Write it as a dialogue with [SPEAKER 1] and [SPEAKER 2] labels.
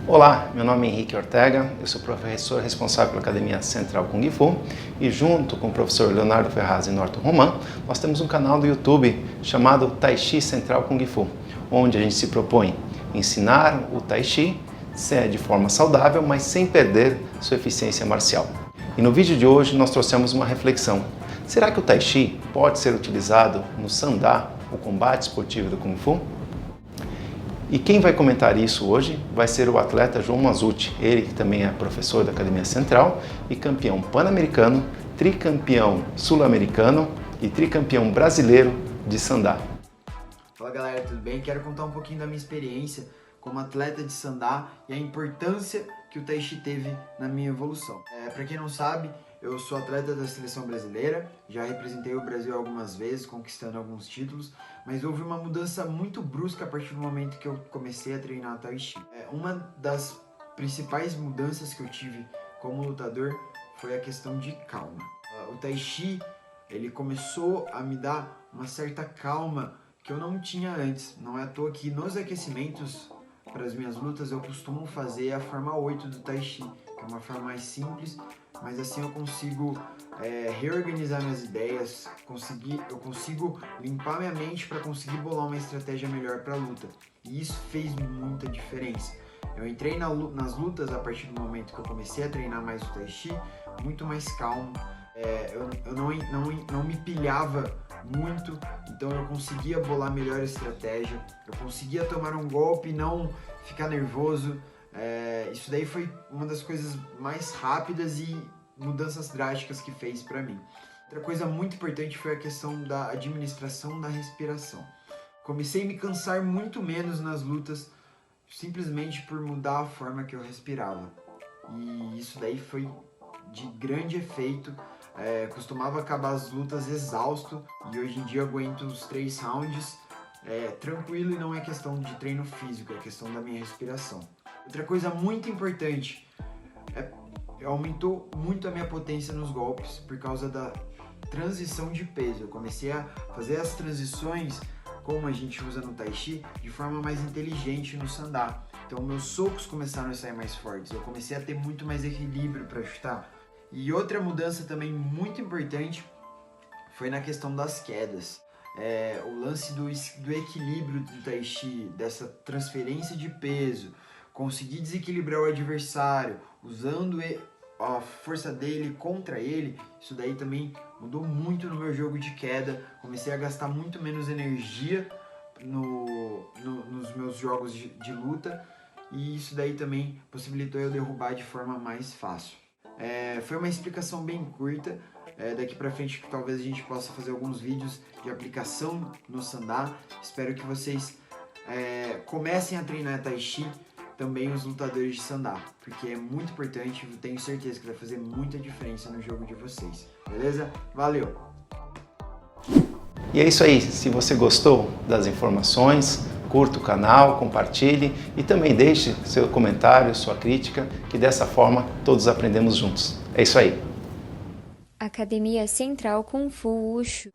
[SPEAKER 1] Olá, meu nome é Henrique Ortega, eu sou professor responsável pela Academia Central Kung Fu e junto com o professor Leonardo Ferraz e Norton Roman, nós temos um canal do YouTube chamado Tai Chi Central Kung Fu, onde a gente se propõe ensinar o Tai Chi de forma saudável, mas sem perder sua eficiência marcial. E no vídeo de hoje nós trouxemos uma reflexão. Será que o Tai Chi pode ser utilizado no Sandá, o combate esportivo do Kung Fu? E quem vai comentar isso hoje vai ser o atleta João Mazzutti, ele que também é professor da Academia Central e campeão pan-americano, tricampeão sul-americano e tricampeão brasileiro de Sandá.
[SPEAKER 2] Fala galera, tudo bem? Quero contar um pouquinho da minha experiência como atleta de Sandá e a importância que o Tai Chi teve na minha evolução. Para quem não sabe, eu sou atleta da seleção brasileira, já representei o Brasil algumas vezes, conquistando alguns títulos, mas houve uma mudança muito brusca a partir do momento que eu comecei a treinar Tai Chi. Uma das principais mudanças que eu tive como lutador foi a questão de calma. O Tai Chi, ele começou a me dar uma certa calma que eu não tinha antes. Não é à toa que nos aquecimentos para as minhas lutas eu costumo fazer a forma 8 do Tai Chi, que é uma forma mais simples, mas assim eu consigo reorganizar minhas ideias, eu consigo limpar minha mente para conseguir bolar uma estratégia melhor para a luta. E isso fez muita diferença. Eu entrei nas lutas a partir do momento que eu comecei a treinar mais o Tai Chi, muito mais calmo. Eu não me pilhava muito, então eu conseguia bolar melhor a estratégia, eu conseguia tomar um golpe e não ficar nervoso. Isso daí foi uma das coisas mais rápidas e mudanças drásticas que fez para mim. Outra coisa muito importante foi a questão da administração da respiração. Comecei a me cansar muito menos nas lutas simplesmente por mudar a forma que eu respirava. E isso daí foi de grande efeito. Costumava acabar as lutas exausto e hoje em dia eu aguento os 3 rounds tranquilo, e não é questão de treino físico, é questão da minha respiração. Outra coisa muito importante aumentou muito a minha potência nos golpes por causa da transição de peso. Eu comecei a fazer as transições como a gente usa no Tai Chi de forma mais inteligente no Sandá. Então meus socos começaram a sair mais fortes, eu comecei a ter muito mais equilíbrio para chutar. E outra mudança também muito importante foi na questão das quedas. O lance do equilíbrio do Tai Chi, dessa transferência de peso, conseguir desequilibrar o adversário usando a força dele contra ele, isso daí também mudou muito no meu jogo de queda. Comecei a gastar muito menos energia nos meus jogos de luta, e isso daí também possibilitou eu derrubar de forma mais fácil. Foi uma explicação bem curta. Daqui pra frente talvez a gente possa fazer alguns vídeos de aplicação no Sandá. Espero que vocês comecem a treinar Tai Chi, também os lutadores de Sandá, porque é muito importante, eu tenho certeza que vai fazer muita diferença no jogo de vocês, beleza? Valeu!
[SPEAKER 1] E é isso aí, se você gostou das informações, curta o canal, compartilhe e também deixe seu comentário, sua crítica, que dessa forma todos aprendemos juntos. É isso aí!
[SPEAKER 3] Academia Central Kung Fu Wushu.